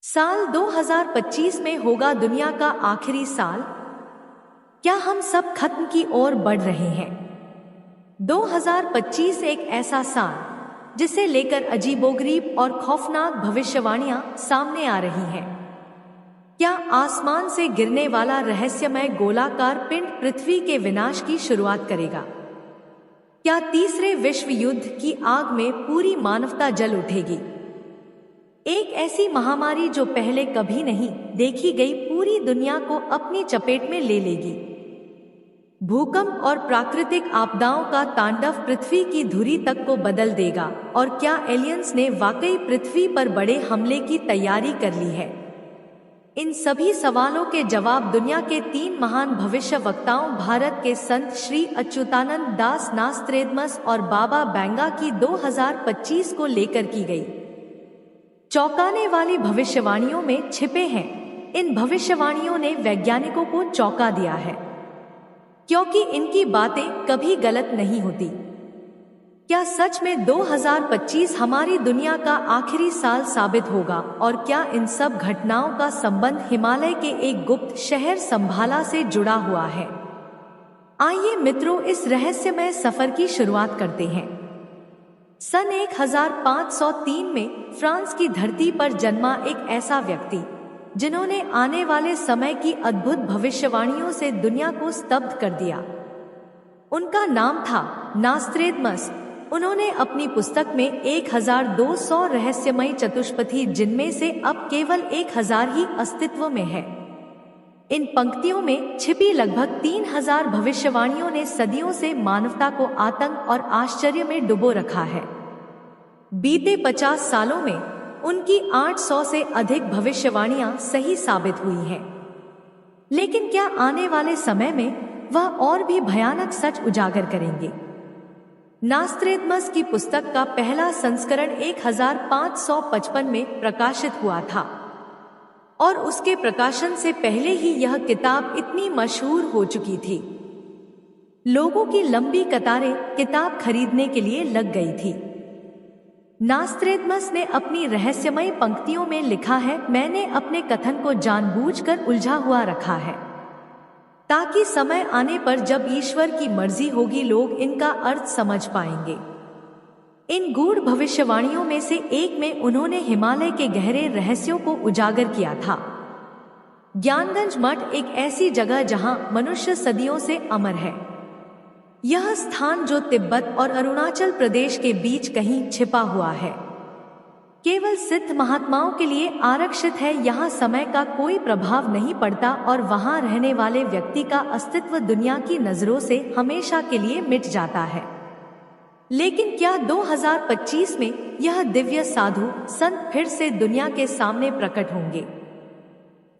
साल 2025 में होगा दुनिया का आखिरी साल। क्या हम सब खत्म की ओर बढ़ रहे हैं? 2025 एक ऐसा साल जिसे लेकर अजीबोगरीब और खौफनाक भविष्यवाणियां सामने आ रही हैं। क्या आसमान से गिरने वाला रहस्यमय गोलाकार पिंड पृथ्वी के विनाश की शुरुआत करेगा? क्या तीसरे विश्व युद्ध की आग में पूरी मानवता जल उठेगी? एक ऐसी महामारी जो पहले कभी नहीं देखी गई पूरी दुनिया को अपनी चपेट में ले लेगी। भूकंप और प्राकृतिक आपदाओं का तांडव पृथ्वी की धुरी तक को बदल देगा। और क्या एलियंस ने वाकई पृथ्वी पर बड़े हमले की तैयारी कर ली है? इन सभी सवालों के जवाब दुनिया के 3 महान भविष्यवक्ताओं भारत के संत श्री अच्युतानंद दास नास्त्रेदमस और बाबा बैंगा की 2025 को लेकर की गई चौंकाने वाली भविष्यवाणियों में छिपे हैं। इन भविष्यवाणियों ने वैज्ञानिकों को चौंका दिया है, क्योंकि इनकी बातें कभी गलत नहीं होती। क्या सच में 2025 हमारी दुनिया का आखिरी साल साबित होगा? और क्या इन सब घटनाओं का संबंध हिमालय के एक गुप्त शहर संभाला से जुड़ा हुआ है? आइए मित्रों, इस रहस्यमय सफर की शुरुआत करते हैं। सन 1503 में फ्रांस की धरती पर जन्मा एक ऐसा व्यक्ति जिन्होंने आने वाले समय की अद्भुत भविष्यवाणियों से दुनिया को स्तब्ध कर दिया। उनका नाम था नास्त्रेदमस। उन्होंने अपनी पुस्तक में 1200 रहस्यमयी चतुष्पथी, जिनमें से अब केवल 1000 ही अस्तित्व में है। इन पंक्तियों में छिपी लगभग 3000 भविष्यवाणियों ने सदियों से मानवता को आतंक और आश्चर्य में डुबो रखा है। बीते 50 सालों में उनकी 800 से अधिक भविष्यवाणियां सही साबित हुई हैं। लेकिन क्या आने वाले समय में वह और भी भयानक सच उजागर करेंगे? नास्त्रेदमस की पुस्तक का पहला संस्करण 1555 में प्रकाशित हुआ था और उसके प्रकाशन से पहले ही यह किताब इतनी मशहूर हो चुकी थी। लोगों की लंबी कतारें किताब खरीदने के लिए लग गई थी। नास्त्रेदमस ने अपनी रहस्यमयी पंक्तियों में लिखा है, मैंने अपने कथन को जानबूझकर उलझा हुआ रखा है ताकि समय आने पर जब ईश्वर की मर्जी होगी लोग इनका अर्थ समझ पाएंगे। इन गूढ़ भविष्यवाणियों में से एक में उन्होंने हिमालय के गहरे रहस्यों को उजागर किया था। ज्ञानगंज मठ एक ऐसी जगह जहां मनुष्य सदियों से अमर है। यह स्थान जो तिब्बत और अरुणाचल प्रदेश के बीच कहीं छिपा हुआ है, केवल सिद्ध महात्माओं के लिए आरक्षित है। यहाँ समय का कोई प्रभाव नहीं पड़ता और वहाँ रहने वाले व्यक्ति का अस्तित्व दुनिया की नजरों से हमेशा के लिए मिट जाता है। लेकिन क्या 2025 में यह दिव्य साधु संत फिर से दुनिया के सामने प्रकट होंगे?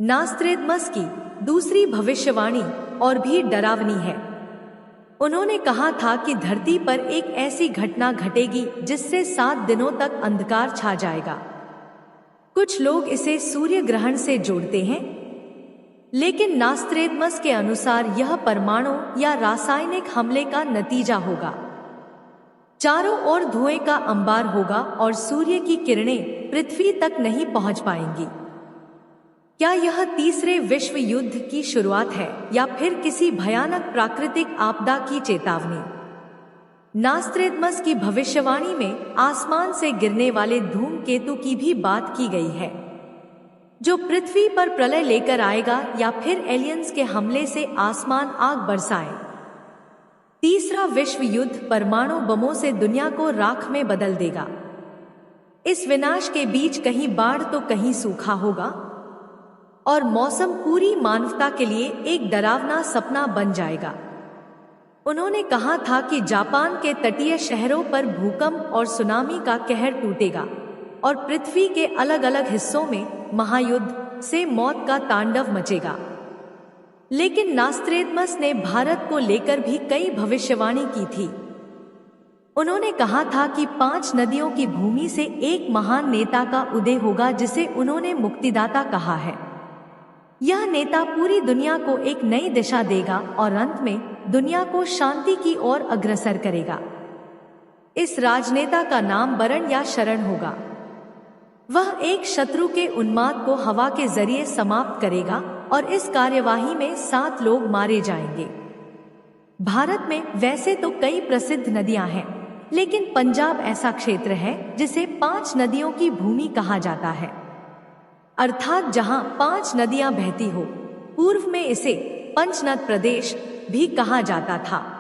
नास्त्रेदमस की दूसरी भविष्यवाणी और भी डरावनी है। उन्होंने कहा था कि धरती पर एक ऐसी घटना घटेगी जिससे 7 दिनों तक अंधकार छा जाएगा। कुछ लोग इसे सूर्य ग्रहण से जोड़ते हैं, लेकिन नास्त्रेदमस के अनुसार यह परमाणु या रासायनिक हमले का नतीजा होगा। चारों ओर धुएं का अंबार होगा और सूर्य की किरणें पृथ्वी तक नहीं पहुंच पाएंगी। क्या यह तीसरे विश्व युद्ध की शुरुआत है या फिर किसी भयानक प्राकृतिक आपदा की चेतावनी? नास्त्रेदमस की भविष्यवाणी में आसमान से गिरने वाले धूमकेतु की भी बात की गई है, जो पृथ्वी पर प्रलय लेकर आएगा या फिर एलियंस के हमले से आसमान आग बरसाए। तीसरा विश्व युद्ध परमाणु बमों से दुनिया को राख में बदल देगा। इस विनाश के बीच कहीं बाढ़ तो कहीं सूखा होगा और मौसम पूरी मानवता के लिए एक डरावना सपना बन जाएगा। उन्होंने कहा था कि जापान के तटीय शहरों पर भूकंप और सुनामी का कहर टूटेगा और पृथ्वी के अलग अलग हिस्सों में महायुद्ध से मौत का तांडव मचेगा। लेकिन नास्त्रेदमस ने भारत को लेकर भी कई भविष्यवाणी की थी। उन्होंने कहा था कि 5 नदियों की भूमि से एक महान नेता का उदय होगा जिसे उन्होंने मुक्तिदाता कहा है। यह नेता पूरी दुनिया को एक नई दिशा देगा और अंत में दुनिया को शांति की ओर अग्रसर करेगा। इस राजनेता का नाम वरण या शरण होगा। वह एक शत्रु के उन्माद को हवा के जरिए समाप्त करेगा और इस कार्यवाही में 7 लोग मारे जाएंगे। भारत में वैसे तो कई प्रसिद्ध नदियां हैं, लेकिन पंजाब ऐसा क्षेत्र है जिसे 5 नदियों की भूमि कहा जाता है, अर्थात जहां 5 नदियां बहती हो। पूर्व में इसे पंचनद प्रदेश भी कहा जाता था।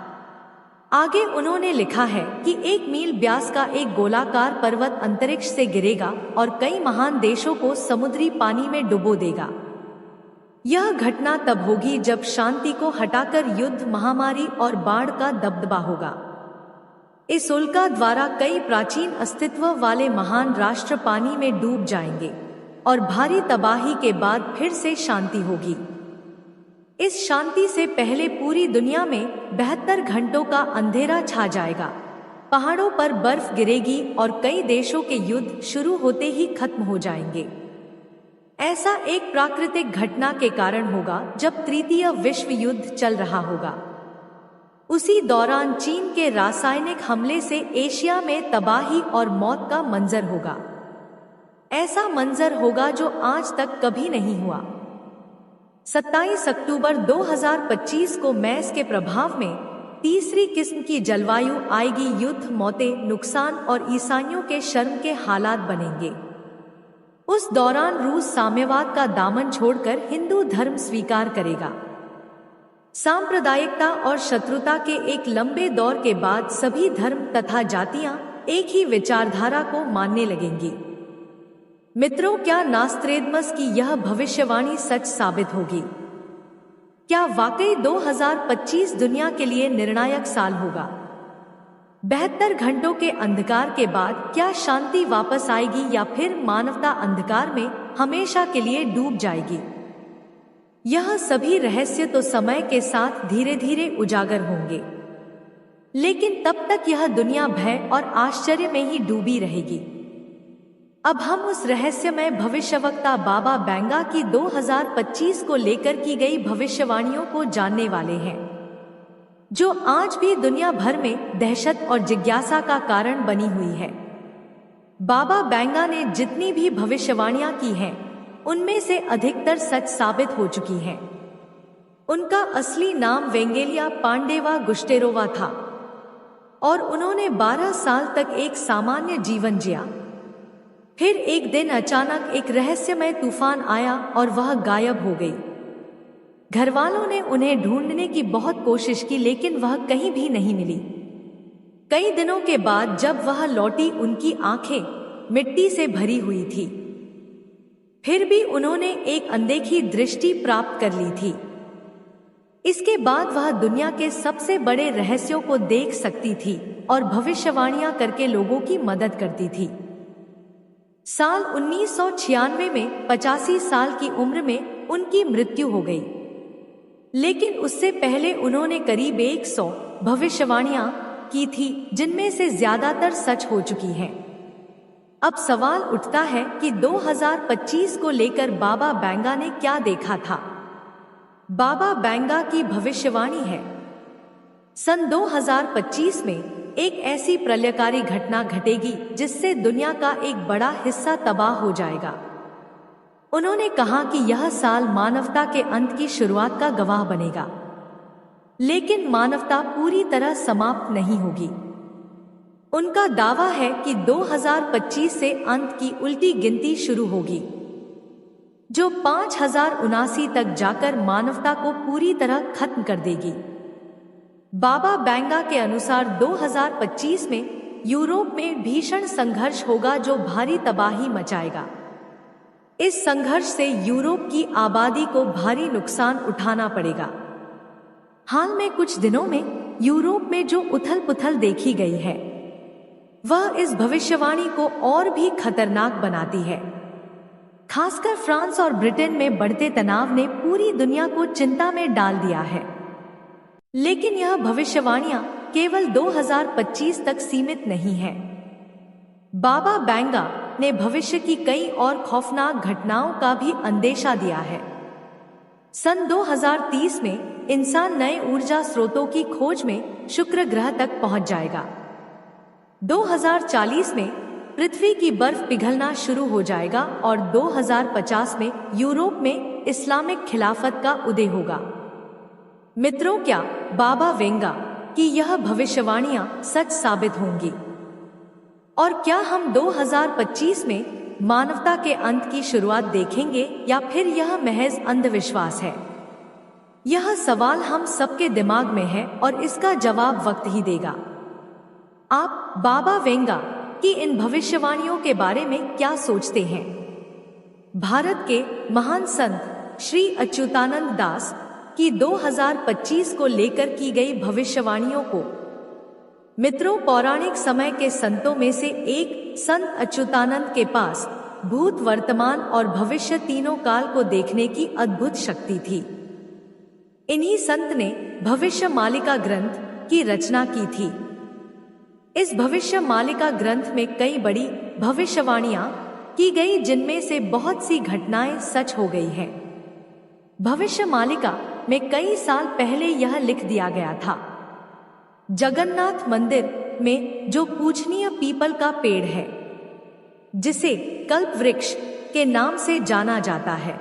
आगे उन्होंने लिखा है कि 1 मील व्यास का एक गोलाकार पर्वत अंतरिक्ष से गिरेगा और कई महान देशों को समुद्री पानी में डुबो देगा। यह घटना तब होगी जब शांति को हटाकर युद्ध, महामारी और बाढ़ का दबदबा होगा। इस उल्का द्वारा कई प्राचीन अस्तित्व वाले महान राष्ट्र पानी में डूब जाएंगे और भारी तबाही के बाद फिर से शांति होगी। इस शांति से पहले पूरी दुनिया में 72 घंटों का अंधेरा छा जाएगा। पहाड़ों पर बर्फ गिरेगी और कई देशों के युद्ध शुरू होते ही खत्म हो जाएंगे। ऐसा एक प्राकृतिक घटना के कारण होगा जब तृतीय विश्व युद्ध चल रहा होगा। उसी दौरान चीन के रासायनिक हमले से एशिया में तबाही और मौत का मंजर होगा। ऐसा मंजर होगा जो आज तक कभी नहीं हुआ। 27 अक्टूबर 2025 को मैस के प्रभाव में तीसरी किस्म की जलवायु आएगी। युद्ध, मौतें, नुकसान और ईसाइयों के शर्म के हालात बनेंगे। उस दौरान रूस साम्यवाद का दामन छोड़कर हिंदू धर्म स्वीकार करेगा। सांप्रदायिकता और शत्रुता के एक लंबे दौर के बाद सभी धर्म तथा जातियां एक ही विचारधारा को मानने लगेंगी। मित्रों, क्या नास्त्रेदमस की यह भविष्यवाणी सच साबित होगी? क्या वाकई 2025 दुनिया के लिए निर्णायक साल होगा? 72 घंटों के अंधकार के बाद क्या शांति वापस आएगी या फिर मानवता अंधकार में हमेशा के लिए डूब जाएगी? यह सभी रहस्य तो समय के साथ धीरे धीरे उजागर होंगे, लेकिन तब तक यह दुनिया भय और आश्चर्य में ही डूबी रहेगी। अब हम उस रहस्यमय भविष्यवक्ता बाबा बैंगा की 2025 को लेकर की गई भविष्यवाणियों को जानने वाले हैं, जो आज भी दुनिया भर में दहशत और जिज्ञासा का कारण बनी हुई है। बाबा बैंगा ने जितनी भी भविष्यवाणियां की हैं, उनमें से अधिकतर सच साबित हो चुकी हैं। उनका असली नाम वेंगेलिया पांडेवा गुस्टेरोवा था और उन्होंने 12 साल तक एक सामान्य जीवन जिया। फिर एक दिन अचानक एक रहस्यमय तूफान आया और वह गायब हो गई। घरवालों ने उन्हें ढूंढने की बहुत कोशिश की, लेकिन वह कहीं भी नहीं मिली। कई दिनों के बाद जब वह लौटी, उनकी आंखें मिट्टी से भरी हुई थी। फिर भी उन्होंने एक अनदेखी दृष्टि प्राप्त कर ली थी। इसके बाद वह दुनिया के सबसे बड़े रहस्यों को देख सकती थी और भविष्यवाणियां करके लोगों की मदद करती थी। साल 1996 में 85 साल की उम्र में उनकी मृत्यु हो गई, लेकिन उससे पहले उन्होंने करीब 100 भविष्यवाणियां की थी, जिनमें से ज्यादातर सच हो चुकी हैं। अब सवाल उठता है कि 2025 को लेकर बाबा बैंगा ने क्या देखा था। बाबा बैंगा की भविष्यवाणी है, सन 2025 में एक ऐसी प्रलयकारी घटना घटेगी जिससे दुनिया का एक बड़ा हिस्सा तबाह हो जाएगा। उन्होंने कहा कि यह साल मानवता के अंत की शुरुआत का गवाह बनेगा, लेकिन मानवता पूरी तरह समाप्त नहीं होगी। उनका दावा है कि 2025 से अंत की उल्टी गिनती शुरू होगी, जो 5079 तक जाकर मानवता को पूरी तरह खत्म कर देगी। बाबा बैंगा के अनुसार 2025 में यूरोप में भीषण संघर्ष होगा जो भारी तबाही मचाएगा। इस संघर्ष से यूरोप की आबादी को भारी नुकसान उठाना पड़ेगा। हाल में कुछ दिनों में यूरोप में जो उथल पुथल देखी गई है, वह इस भविष्यवाणी को और भी खतरनाक बनाती है। खासकर फ्रांस और ब्रिटेन में बढ़ते तनाव ने पूरी दुनिया को चिंता में डाल दिया है। लेकिन यह भविष्यवाणियां केवल 2025 तक सीमित नहीं है। बाबा बैंगा ने भविष्य की कई और खौफनाक घटनाओं का भी अंदेशा दिया है। सन 2030 में इंसान नए ऊर्जा स्रोतों की खोज में शुक्र ग्रह तक पहुंच जाएगा। 2040 में पृथ्वी की बर्फ पिघलना शुरू हो जाएगा और 2050 में यूरोप में इस्लामिक खिलाफत का उदय होगा। मित्रों, क्या बाबा वेंगा की यह भविष्यवाणियां सच साबित होंगी? और क्या हम 2025 में मानवता के अंत की शुरुआत देखेंगे या फिर यह महज अंधविश्वास है? यह सवाल हम सबके दिमाग में है और इसका जवाब वक्त ही देगा। आप बाबा वेंगा की इन भविष्यवाणियों के बारे में क्या सोचते हैं? भारत के महान संत श्री अच्युतानंद दास की 2025 को लेकर की गई भविष्यवाणियों को, मित्रों, पौराणिक समय के संतों में से एक संत अच्युतानंद के पास भूत, वर्तमान और भविष्य तीनों काल को देखने की अद्भुत शक्ति थी। इन्हीं संत ने भविष्य मालिका ग्रंथ की रचना की थी। इस भविष्य मालिका ग्रंथ में कई बड़ी भविष्यवाणियां की गई, जिनमें से बहुत सी घटनाएं सच हो गई हैं। भविष्य मालिका में कई साल पहले यह लिख दिया गया था, जगन्नाथ मंदिर में जो पूजनीय पीपल का पेड़ है, जिसे कल्प वृक्ष के नाम से जाना जाता है,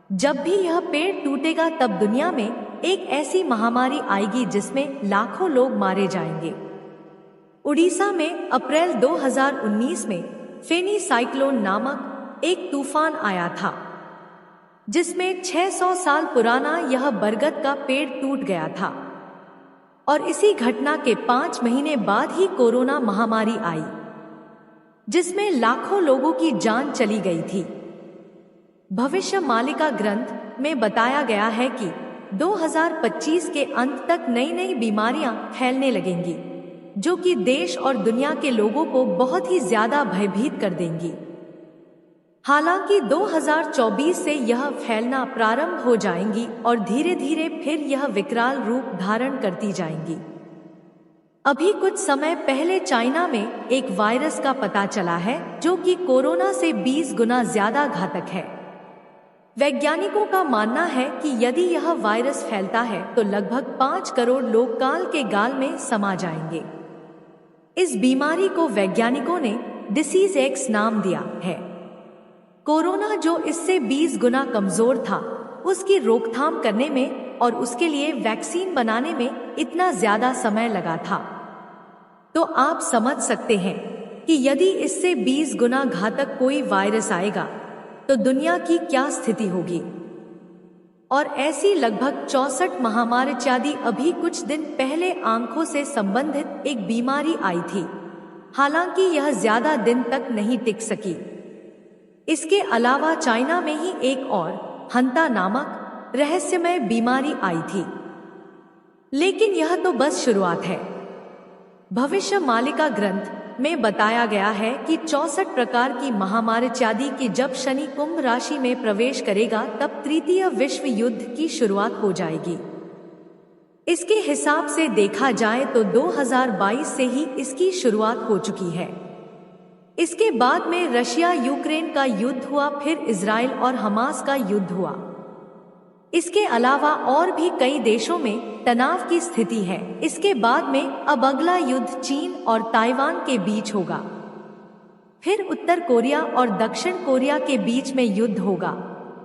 जब भी यह पेड़ टूटेगा तब दुनिया में एक ऐसी महामारी आएगी जिसमें लाखों लोग मारे जाएंगे। उड़ीसा में अप्रैल 2019 में फेनी साइक्लोन नामक एक तूफान आया था, जिसमें 600 साल पुराना यह बरगद का पेड़ टूट गया था। और इसी घटना के 5 महीने बाद ही कोरोना महामारी आई, जिसमें लाखों लोगों की जान चली गई थी। भविष्य मालिका ग्रंथ में बताया गया है कि 2025 के अंत तक नई नई बीमारियां फैलने लगेंगी, जो कि देश और दुनिया के लोगों को बहुत ही ज्यादा भयभीत कर देंगी। हालांकि 2024 से यह फैलना प्रारंभ हो जाएंगी और धीरे धीरे फिर यह विकराल रूप धारण करती जाएंगी। अभी कुछ समय पहले चाइना में एक वायरस का पता चला है, जो कि कोरोना से 20 गुना ज्यादा घातक है। वैज्ञानिकों का मानना है कि यदि यह वायरस फैलता है तो लगभग 5 करोड़ लोग काल के गाल में समा जाएंगे। इस बीमारी को वैज्ञानिकों ने डिसीज एक्स नाम दिया है। कोरोना, जो इससे 20 गुना कमजोर था, उसकी रोकथाम करने में और उसके लिए वैक्सीन बनाने में इतना ज्यादा समय लगा था। तो आप समझ सकते हैं कि यदि इससे 20 गुना घातक कोई वायरस आएगा तो दुनिया की क्या स्थिति होगी। और ऐसी लगभग 64 महामारी अभी कुछ दिन पहले आंखों से संबंधित एक बीमारी आई थी, हालांकि यह ज्यादा दिन तक नहीं टिक सकी। इसके अलावा चाइना में ही एक और हंता नामक रहस्यमय बीमारी आई थी। लेकिन यह तो बस शुरुआत है। भविष्य मालिका ग्रंथ में बताया गया है कि 64 प्रकार की महामारी की जब शनि कुंभ राशि में प्रवेश करेगा तब तृतीय विश्व युद्ध की शुरुआत हो जाएगी। इसके हिसाब से देखा जाए तो 2022 से ही इसकी शुरुआत हो चुकी है। इसके बाद में रशिया यूक्रेन का युद्ध हुआ, फिर इजराइल और हमास का युद्ध हुआ। इसके अलावा और भी कई देशों में तनाव की स्थिति है। इसके बाद में अब अगला युद्ध चीन और ताइवान के बीच होगा, फिर उत्तर कोरिया और दक्षिण कोरिया के बीच में युद्ध होगा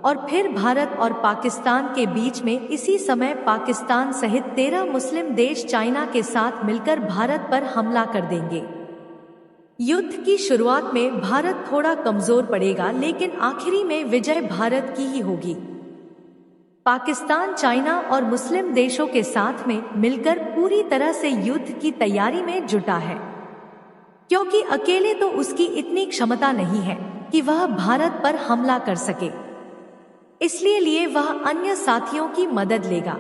और फिर भारत और पाकिस्तान के बीच में। इसी समय पाकिस्तान सहित 13 मुस्लिम देश चाइना के साथ मिलकर भारत पर हमला कर देंगे। युद्ध की शुरुआत में भारत थोड़ा कमजोर पड़ेगा, लेकिन आखिरी में विजय भारत की ही होगी। पाकिस्तान चाइना और मुस्लिम देशों के साथ में मिलकर पूरी तरह से युद्ध की तैयारी में जुटा है, क्योंकि अकेले तो उसकी इतनी क्षमता नहीं है कि वह भारत पर हमला कर सके। इसलिए लिए वह अन्य साथियों की मदद लेगा।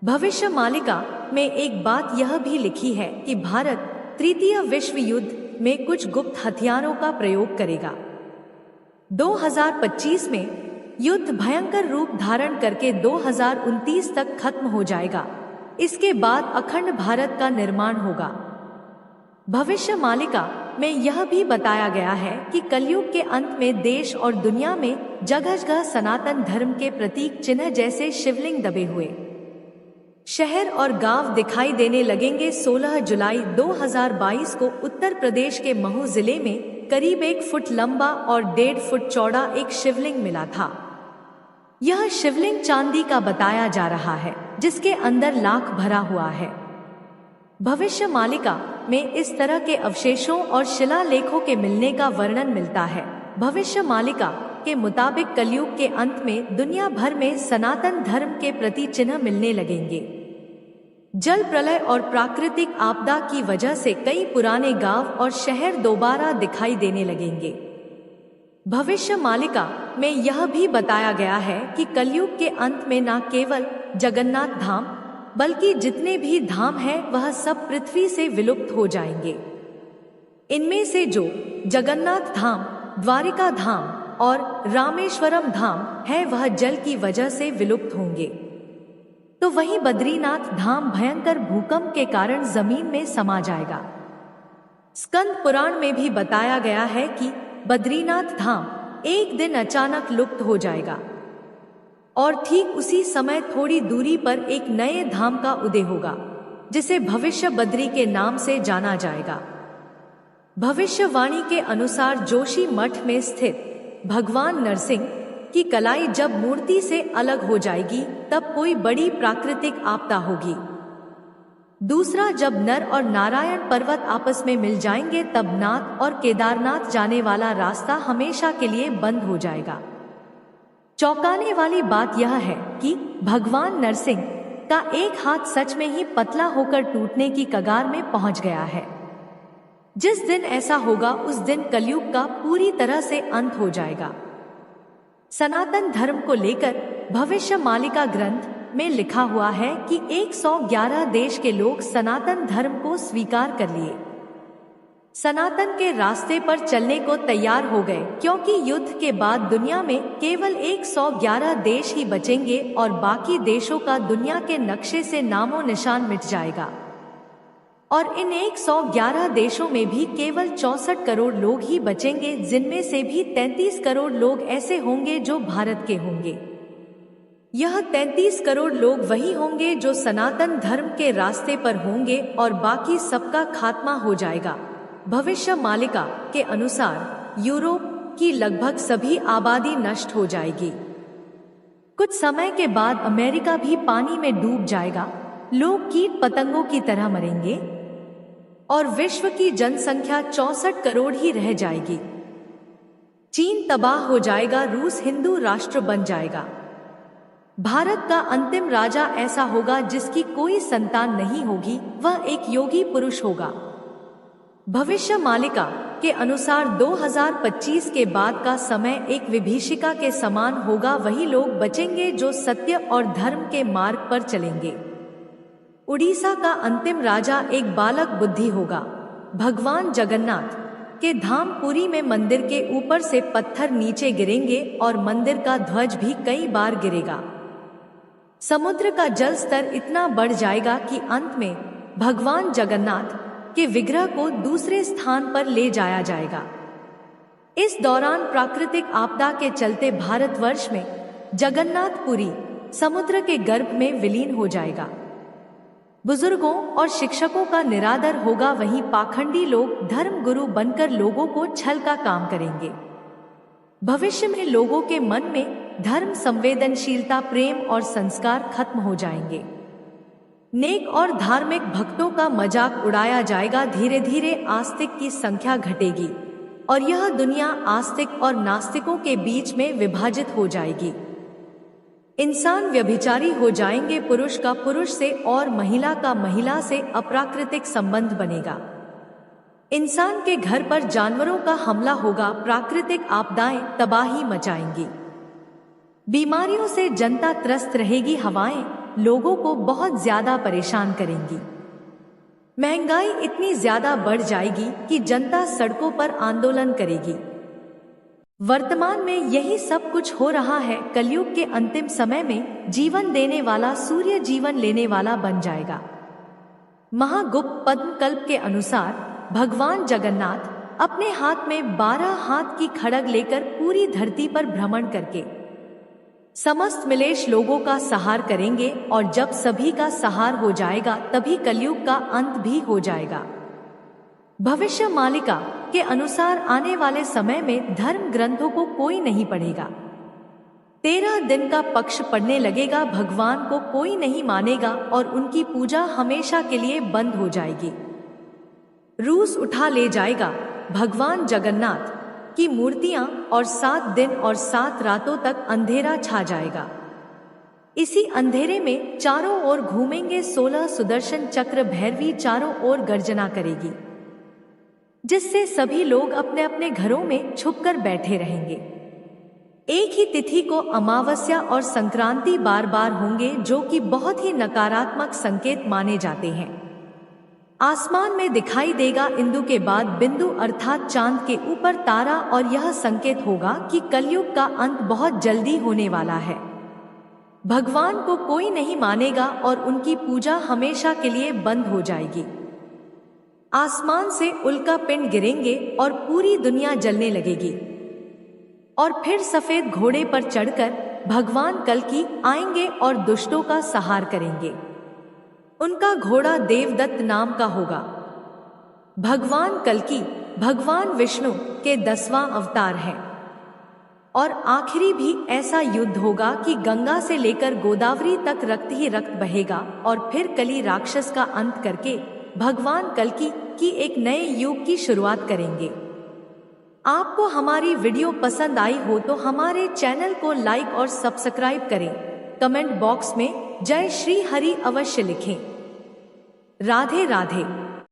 भविष्य मालिका में एक बात यह भी लिखी है कि भारत तृतीय विश्व युद्ध में कुछ गुप्त हथियारों का प्रयोग करेगा। 2025 में युद्ध भयंकर रूप धारण करके 2029 तक खत्म हो जाएगा। इसके बाद अखंड भारत का निर्माण होगा। भविष्य मालिका में यह भी बताया गया है कि कलयुग के अंत में देश और दुनिया में जगह जगह सनातन धर्म के प्रतीक चिन्ह जैसे शिवलिंग दबे हुए शहर और गांव दिखाई देने लगेंगे। 16 जुलाई 2022 को उत्तर प्रदेश के महू जिले में करीब 1 फुट लंबा और 1.5 फुट चौड़ा एक शिवलिंग मिला था। यह शिवलिंग चांदी का बताया जा रहा है, जिसके अंदर लाख भरा हुआ है। भविष्य मालिका में इस तरह के अवशेषों और शिलालेखों के मिलने का वर्णन मिलता है। भविष्य मालिका के मुताबिक कलयुग के अंत में दुनिया भर में सनातन धर्म के प्रति चिन्ह मिलने लगेंगे। जल प्रलय और प्राकृतिक आपदा की वजह से कई पुराने गांव और शहर दोबारा दिखाई देने लगेंगे। भविष्य मालिका में यह भी बताया गया है कि कलयुग के अंत में न केवल जगन्नाथ धाम बल्कि जितने भी धाम हैं वह सब पृथ्वी से विलुप्त हो जाएंगे। इनमें से जो जगन्नाथ धाम, द्वारिका धाम और रामेश्वरम धाम है वह जल की वजह से विलुप्त होंगे, तो वहीं बद्रीनाथ धाम भयंकर भूकंप के कारण जमीन में समा जाएगा। स्कंद पुराण में भी बताया गया है कि बद्रीनाथ धाम एक दिन अचानक लुप्त हो जाएगा और ठीक उसी समय थोड़ी दूरी पर एक नए धाम का उदय होगा, जिसे भविष्य बद्री के नाम से जाना जाएगा। भविष्यवाणी के अनुसार जोशी मठ में स्थित भगवान नरसिंह की कलाई जब मूर्ति से अलग हो जाएगी तब कोई बड़ी प्राकृतिक आपदा होगी। दूसरा, जब नर और नारायण पर्वत आपस में मिल जाएंगे तब नाथ और केदारनाथ जाने वाला रास्ता हमेशा के लिए बंद हो जाएगा। चौंकाने वाली बात यह है कि भगवान नरसिंह का एक हाथ सच में ही पतला होकर टूटने की कगार में पहुंच गया है। जिस दिन ऐसा होगा उस दिन कलयुग का पूरी तरह से अंत हो जाएगा। सनातन धर्म को लेकर भविष्य मालिका ग्रंथ में लिखा हुआ है कि 111 देश के लोग सनातन धर्म को स्वीकार कर लिए, सनातन के रास्ते पर चलने को तैयार हो गए, क्योंकि युद्ध के बाद दुनिया में केवल 111 देश ही बचेंगे और बाकी देशों का दुनिया के नक्शे से नामो निशान मिट जाएगा। और इन 111 देशों में भी केवल 64 करोड़ लोग ही बचेंगे, जिनमें से भी 33 करोड़ लोग ऐसे होंगे जो भारत के होंगे। यह 33 करोड़ लोग वही होंगे जो सनातन धर्म के रास्ते पर होंगे और बाकी सबका खात्मा हो जाएगा। भविष्य मालिका के अनुसार यूरोप की लगभग सभी आबादी नष्ट हो जाएगी। कुछ समय के बाद अमेरिका भी पानी में डूब जाएगा, लोग कीट पतंगों की तरह मरेंगे और विश्व की जनसंख्या 64 करोड़ ही रह जाएगी। चीन तबाह हो जाएगा, रूस हिंदू राष्ट्र बन जाएगा। भारत का अंतिम राजा ऐसा होगा जिसकी कोई संतान नहीं होगी, वह एक योगी पुरुष होगा। भविष्य मालिका के अनुसार 2025 के बाद का समय एक विभीषिका के समान होगा। वही लोग बचेंगे जो सत्य और धर्म के मार्ग पर चलेंगे। उड़ीसा का अंतिम राजा एक बालक बुद्धि होगा। भगवान जगन्नाथ के धाम पुरी में मंदिर के ऊपर से पत्थर नीचे गिरेंगे और मंदिर का ध्वज भी कई बार गिरेगा। समुद्र का जल स्तर इतना बढ़ जाएगा कि अंत में भगवान जगन्नाथ के विग्रह को दूसरे स्थान पर ले जाया जाएगा। इस दौरान प्राकृतिक आपदा के चलते भारतवर्ष में जगन्नाथपुरी समुद्र के गर्भ में विलीन हो जाएगा। बुजुर्गों और शिक्षकों का निरादर होगा, वहीं पाखंडी लोग धर्म गुरु बनकर लोगों को छल का काम करेंगे। भविष्य में लोगों के मन में धर्म, संवेदनशीलता, प्रेम और संस्कार खत्म हो जाएंगे। नेक और धार्मिक भक्तों का मजाक उड़ाया जाएगा। धीरे धीरे आस्तिक की संख्या घटेगी और यह दुनिया आस्तिक और नास्तिकों के बीच में विभाजित हो जाएगी। इंसान व्यभिचारी हो जाएंगे, पुरुष का पुरुष से और महिला का महिला से अप्राकृतिक संबंध बनेगा। इंसान के घर पर जानवरों का हमला होगा, प्राकृतिक आपदाएं तबाही मचाएंगी। बीमारियों से जनता त्रस्त रहेगी, हवाएं लोगों को बहुत ज्यादा परेशान करेंगी। महंगाई इतनी ज्यादा बढ़ जाएगी कि जनता सड़कों पर आंदोलन करेगी। वर्तमान में यही सब कुछ हो रहा है। कलयुग के अंतिम समय में जीवन देने वाला सूर्य जीवन लेने वाला बन जाएगा। महागुप्त पद्मकल्प के अनुसार भगवान जगन्नाथ अपने हाथ में 12 हाथ की खड़ग लेकर पूरी धरती पर भ्रमण करके समस्त मिलेश लोगों का सहार करेंगे और जब सभी का सहार हो जाएगा तभी कलयुग का अंत भी हो जाएगा। भविष्य मालिका के अनुसार आने वाले समय में धर्म ग्रंथों को कोई नहीं पढ़ेगा। 13 दिन का पक्ष पड़ने लगेगा, भगवान को कोई नहीं मानेगा और उनकी पूजा हमेशा के लिए बंद हो जाएगी। रूस उठा ले जाएगा भगवान जगन्नाथ की मूर्तियां और 7 दिन और 7 रातों तक अंधेरा छा जाएगा। इसी अंधेरे में चारों ओर घूमेंगे 16 सुदर्शन चक्र भैरवी, चारों ओर गर्जना करेगी, जिससे सभी लोग अपने अपने घरों में छुपकर बैठे रहेंगे। एक ही तिथि को अमावस्या और संक्रांति बार बार होंगे, जो कि बहुत ही नकारात्मक संकेत माने जाते हैं। आसमान में दिखाई देगा इंदु के बाद बिंदु अर्थात चांद के ऊपर तारा, और यह संकेत होगा कि कलयुग का अंत बहुत जल्दी होने वाला है। भगवान को कोई नहीं मानेगा और उनकी पूजा हमेशा के लिए बंद हो जाएगी। आसमान से उल्का पिंड गिरेंगे और पूरी दुनिया जलने लगेगी। और फिर सफेद घोड़े पर चढ़कर भगवान कल्कि आएंगे और दुष्टों का संहार करेंगे। उनका घोड़ा देवदत्त नाम का होगा। भगवान कल्कि भगवान विष्णु के 10वां अवतार है। और आखिरी भी ऐसा युद्ध होगा कि गंगा से लेकर गोदावरी तक रक्त ही रक्त बहेगा, और फिर कली राक्षस का अंत करके भगवान कल्कि की एक नए युग की शुरुआत करेंगे। आपको हमारी वीडियो पसंद आई हो तो हमारे चैनल को लाइक और सब्सक्राइब करें। कमेंट बॉक्स में जय श्री हरि अवश्य लिखें। राधे राधे।